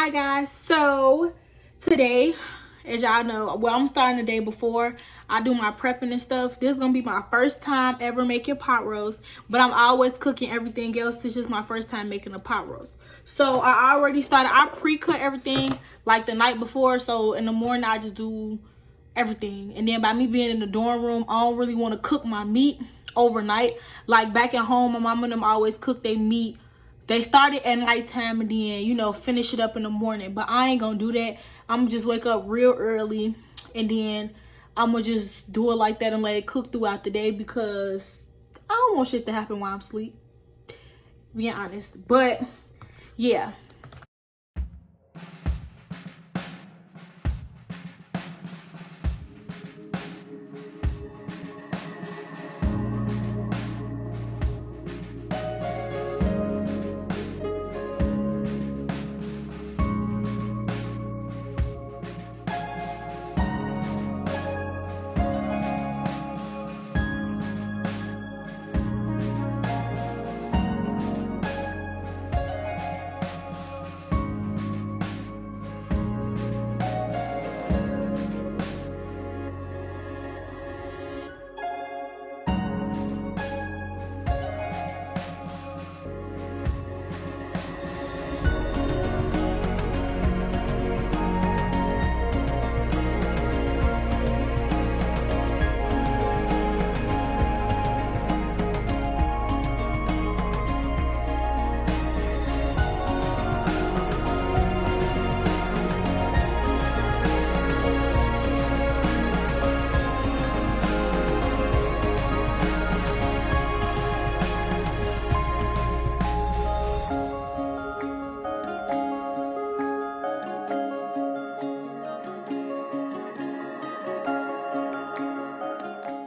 Hi guys, so today, as y'all know, well, I'm starting the day before I do my prepping and stuff. This is gonna be my first time ever making pot roast, but I'm always cooking everything else. This is my first time making a pot roast. So I already started, I pre-cut everything like the night before, so in the morning I just do everything. And then by me being in the dorm room, I don't really want to cook my meat overnight. Like back at home, my mom and them always cook their meat. They started at nighttime and then, you know, finish it up in the morning. But I ain't gonna do that. I'm gonna just wake up real early and then I'm gonna just do it like that and let it cook throughout the day because I don't want shit to happen while I'm asleep. Being honest. But yeah.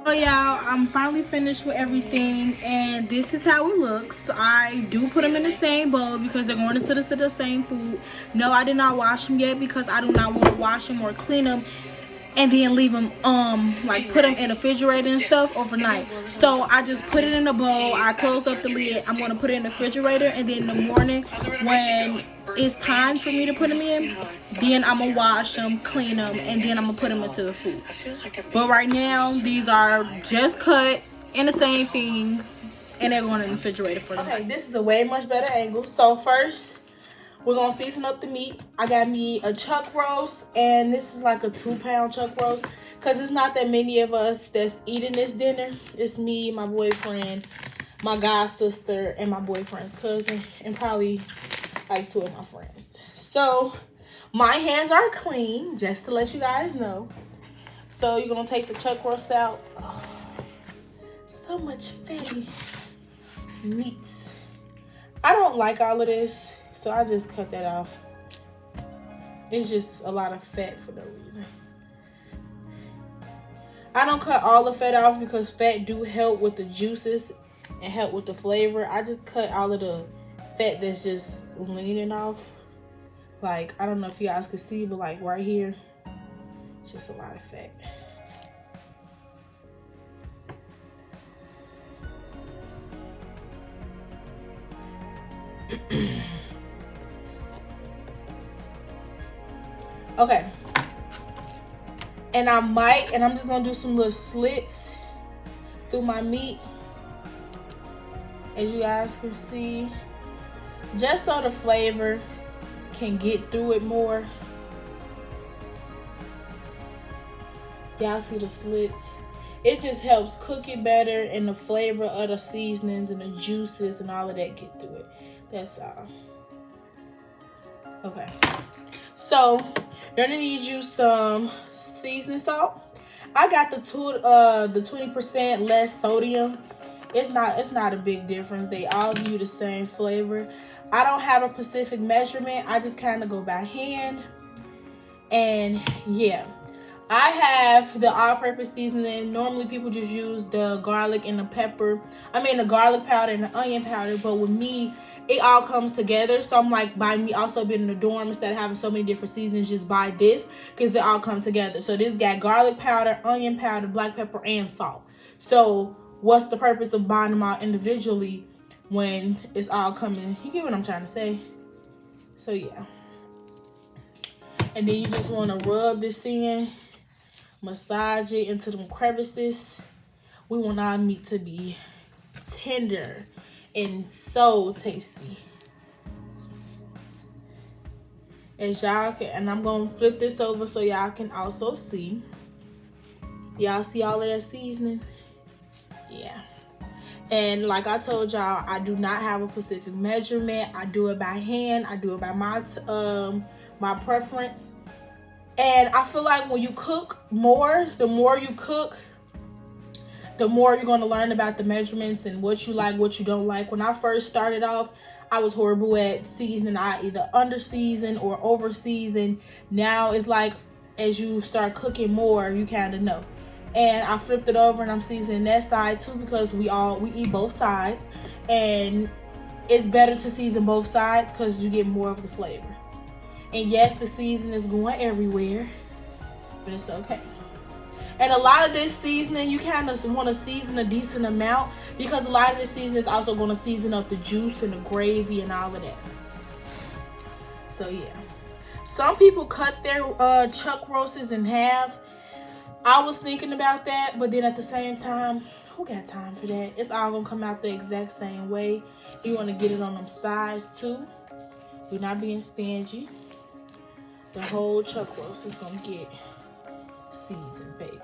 So y'all, I'm finally finished with everything and this is how it looks. I do put them in the same bowl because they're going into the same food. No, I did not wash them yet because I do not want to wash them or clean them and then leave them like put them in the refrigerator and stuff overnight. So I just put it in a bowl, I close up the lid, I'm going to put it in the refrigerator, and then in the morning when it's time for me to put them in, then I'm going to wash them, clean them, and then I'm going to put them into the food. But right now these are just cut in the same thing and they're going in the refrigerator for them. Okay, this is a way much better angle. So first we're gonna season up the meat. I got me a chuck roast, and this is like a 2-pound chuck roast because it's not that many of us that's eating this dinner. It's me, my boyfriend, my god sister, and my boyfriend's cousin, and probably like 2 of my friends. So my hands are clean, just to let you guys know. So you're gonna take the chuck roast out. Oh, so much fatty meat. I don't like all of this, so I just cut that off. It's just a lot of fat for no reason. I don't cut all the fat off because fat do help with the juices and help with the flavor. I just cut all of the fat that's just leaning off. Like, I don't know if you guys can see, but like right here, it's just a lot of fat. Okay, and I'm just gonna do some little slits through my meat, as you guys can see, just so the flavor can get through it more. Y'all see the slits? It just helps cook it better, and the flavor of the seasonings and the juices and all of that get through it. That's all. Okay, so you're gonna need you some seasoning salt. I got the 20% less sodium. It's not a big difference. They all give you the same flavor. I don't have a specific measurement. I just kind of go by hand. And yeah, I have the all-purpose seasoning. Normally people just use the garlic and the pepper. I mean the garlic powder and the onion powder. But with me, it all comes together. So I'm like, by me also being in the dorm, instead of having so many different seasonings, just buy this because it all comes together. So this got garlic powder, onion powder, black pepper, and salt. So what's the purpose of buying them all individually when it's all coming? You get what I'm trying to say? So yeah. And then you just want to rub this in, massage it into them crevices. We want our meat to be tender and so tasty. As y'all can, and I'm gonna flip this over so y'all can also see. Y'all see all of that seasoning? Yeah. And like I told y'all, I do not have a specific measurement. I do it by hand. I do it by my preference. And I feel like when you cook more, the more you cook, the more you're going to learn about the measurements and what you like, what you don't like. When I first started off, I was horrible at seasoning. I either under season or over season. Now it's like as you start cooking more, you kind of know. And I flipped it over and I'm seasoning that side too, because we eat both sides, and it's better to season both sides because you get more of the flavor. And yes, the season is going everywhere, but it's okay. And a lot of this seasoning, you kind of want to season a decent amount, because a lot of this seasoning is also going to season up the juice and the gravy and all of that. So yeah, some people cut their chuck roasts in half. I was thinking about that, but then at the same time, who got time for that? It's all gonna come out the exact same way. You want to get it on them sides too. We're not being stingy. The whole chuck roast is gonna get seasoned, baby.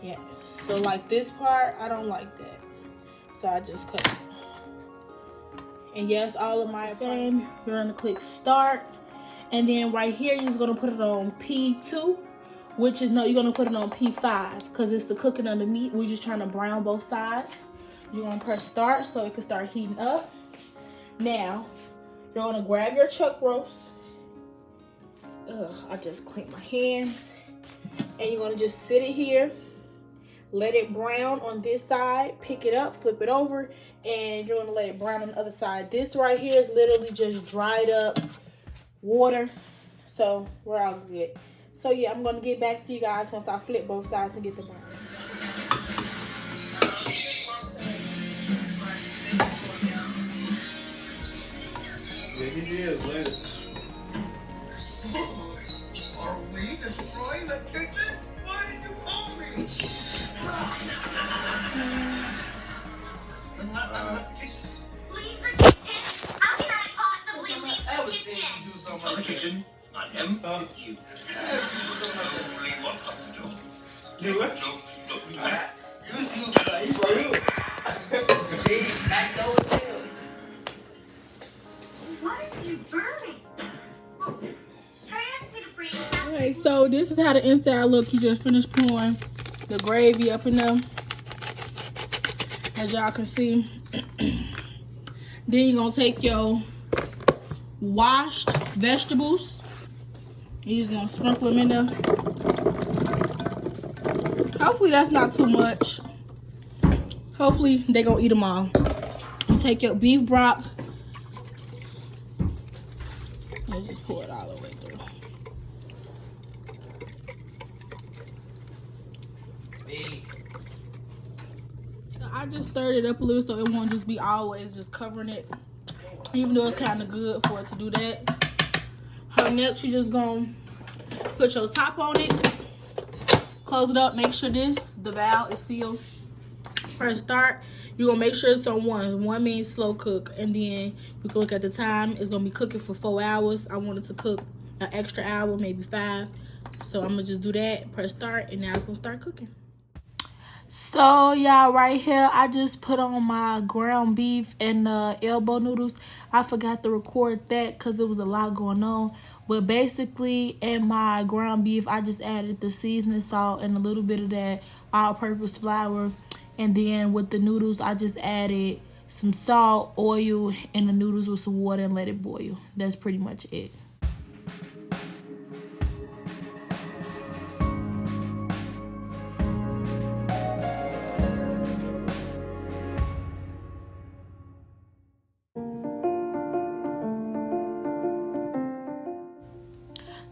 Yes. So like this part, I don't like that, so I just cut it. And yes, all of my same. You're gonna click start. And then right here, you're just gonna put it on P2, which is, no, you're gonna put it on P5 because it's the cooking of the meat. We're just trying to brown both sides. You're gonna press start so it can start heating up. Now, you're gonna grab your chuck roast. I just cleaned my hands. And you're gonna just sit it here. Let it brown on this side. Pick it up, flip it over, and you're gonna let it brown on the other side. This right here is literally just dried up water, so we're all good. So yeah, I'm gonna get back to you guys once I flip both sides and get the brown. Yeah, he is later. Are we destroying the kitchen? Why did you call me? Leave the kitchen? How can I possibly leave the kitchen? Tell the kitchen, it's not him, it's you. Yes. Only one part to do. You what? You for real. Big back door as hell. What are you burning? Well, Trey asked me to bring it back. Okay, so this is how the inside look. You just finished pouring the gravy up in there, as y'all can see. Then you're gonna take your washed vegetables. You're just gonna sprinkle them in there. Hopefully that's not too much. Hopefully they gonna eat them all. You take your beef broth. Let's just pour it all the way through. I just stirred it up a little so it won't just be always just covering it, even though it's kind of good for it to do that. Next, you just gonna put your top on it, close it up, make sure the valve is sealed. Press start. You're gonna make sure it's on one. One means slow cook, and then you can look at the time. It's gonna be cooking for 4 hours. I wanted to cook an extra hour, maybe 5. So I'm gonna just do that, press start, and now it's gonna start cooking. So y'all, right here, I just put on my ground beef and elbow noodles. I forgot to record that because there was a lot going on. But basically, in my ground beef, I just added the seasoning salt and a little bit of that all-purpose flour. And then with the noodles, I just added some salt, oil, and the noodles with some water and let it boil. That's pretty much it.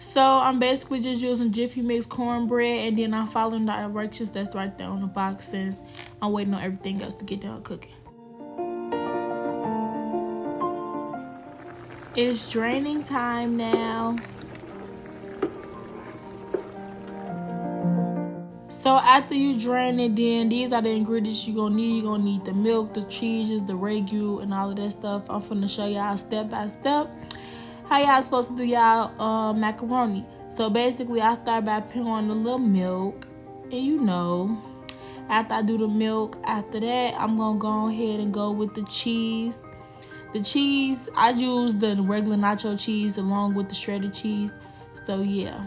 So I'm basically just using Jiffy Mix cornbread, and then I'm following the directions that's right there on the box since I'm waiting on everything else to get done cooking. It's draining time now. So after you drain it, then these are the ingredients you're gonna need. You're gonna need the milk, the cheeses, the ragu, and all of that stuff. I'm finna show y'all step by step how y'all supposed to do y'all macaroni. So basically, I start by pouring a little milk, and you know, after I do the milk, after that, I'm gonna go ahead and go with the cheese. The cheese, I use the regular nacho cheese along with the shredded cheese. So yeah,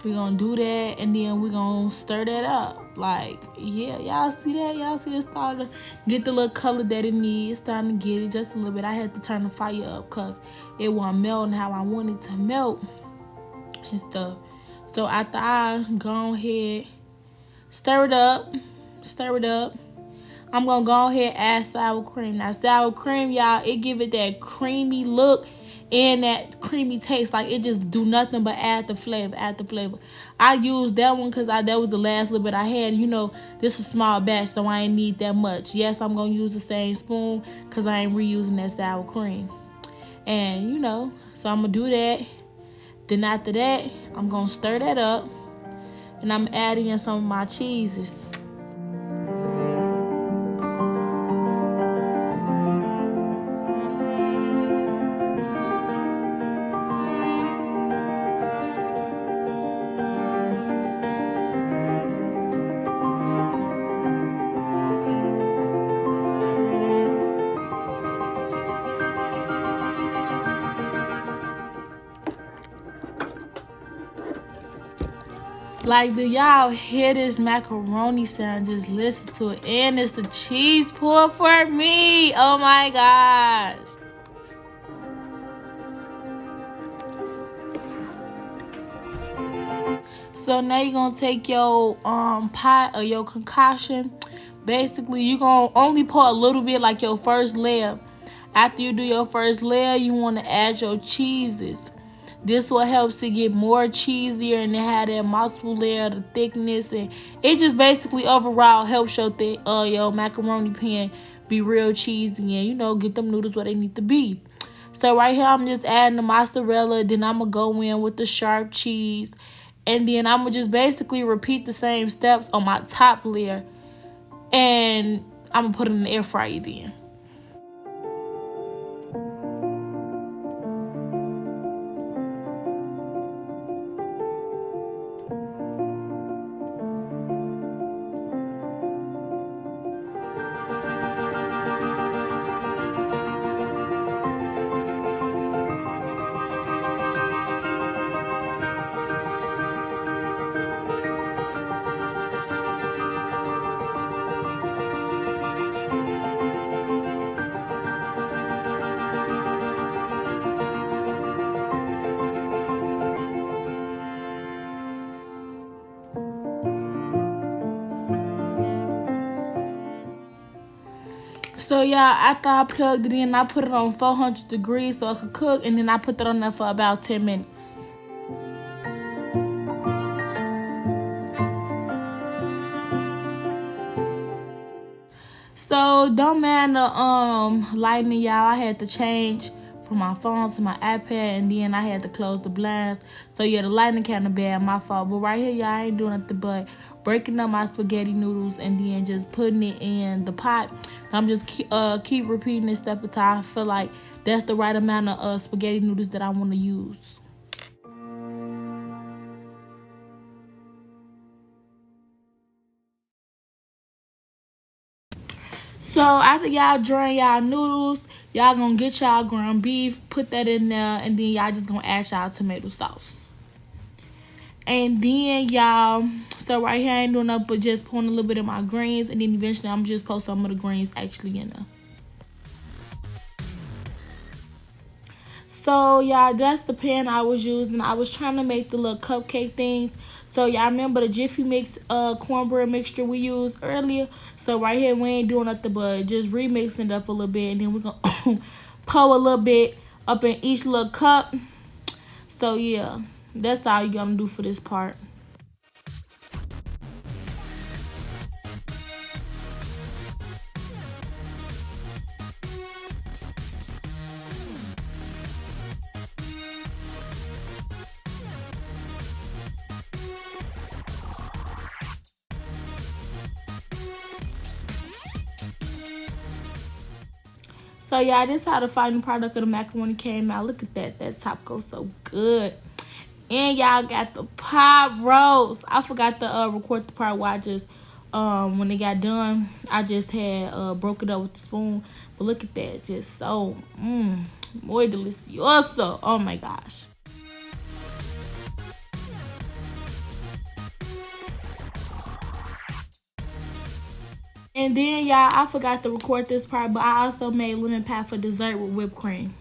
we're gonna do that, and then we're gonna stir that up. Like, yeah, y'all see that? Y'all see it starting to get the little color that it needs. It's starting to get it just a little bit. I had to turn the fire up because it wasn't melting how I wanted it to melt and stuff. So after I go ahead, stir it up, I'm gonna go ahead and add sour cream. Now sour cream, y'all, it give it that creamy look and that creamy taste. Like, it just do nothing but add the flavor, I used that one because that was the last little bit I had. You know, this is a small batch, so I ain't need that much. Yes, I'm gonna use the same spoon because I ain't reusing that sour cream. And you know, so I'm gonna do that. Then after that, I'm gonna stir that up, and I'm adding in some of my cheeses. Like, do y'all hear this macaroni sound? Just listen to it. And it's the cheese pour for me. Oh my gosh. So now you're gonna take your pot or your concoction. Basically, you're gonna only pour a little bit, like your first layer. After you do your first layer, you want to add your cheeses. This will help to get more cheesier and it have that multiple layer, the thickness, and it just basically overall helps your macaroni pan be real cheesy and, you know, get them noodles where they need to be. So right here, I'm just adding the mozzarella. Then I'm gonna go in with the sharp cheese, and then I'm gonna just basically repeat the same steps on my top layer, and I'm gonna put it in the air fryer then. So yeah, after I plugged it in, I put it on 400 degrees so it could cook, and then I put that on there for about 10 minutes. So don't mind the lighting, y'all. I had to change from my phone to my iPad, and then I had to close the blinds. So yeah, the lighting kind of bad, my fault. But right here, y'all, I ain't doing nothing but breaking up my spaghetti noodles and then just putting it in the pot. I'm just keep repeating this step until I feel like that's the right amount of spaghetti noodles that I want to use. So after y'all drain y'all noodles, y'all gonna get y'all ground beef, put that in there, and then y'all just gonna add y'all tomato sauce. And then y'all, so right here I ain't doing nothing but just pouring a little bit of my greens, and then eventually I'm just put some of the greens actually in there. So y'all, that's the pan I was using. I was trying to make the little cupcake things. So y'all remember the Jiffy Mix cornbread mixture we used earlier? So right here we ain't doing nothing but just remixing it up a little bit, and then we're gonna pour a little bit up in each little cup. So yeah, that's all you're gonna do for this part. So yeah, this is how the final product of the macaroni came out. Look at that. That top goes so good. And y'all got the pot roast. I forgot to record the part where I just when they got done, I just had broke it up with the spoon. But look at that, just so muy delicioso. Oh my gosh. And then y'all, I forgot to record this part, but I also made lemon pie for dessert with whipped cream.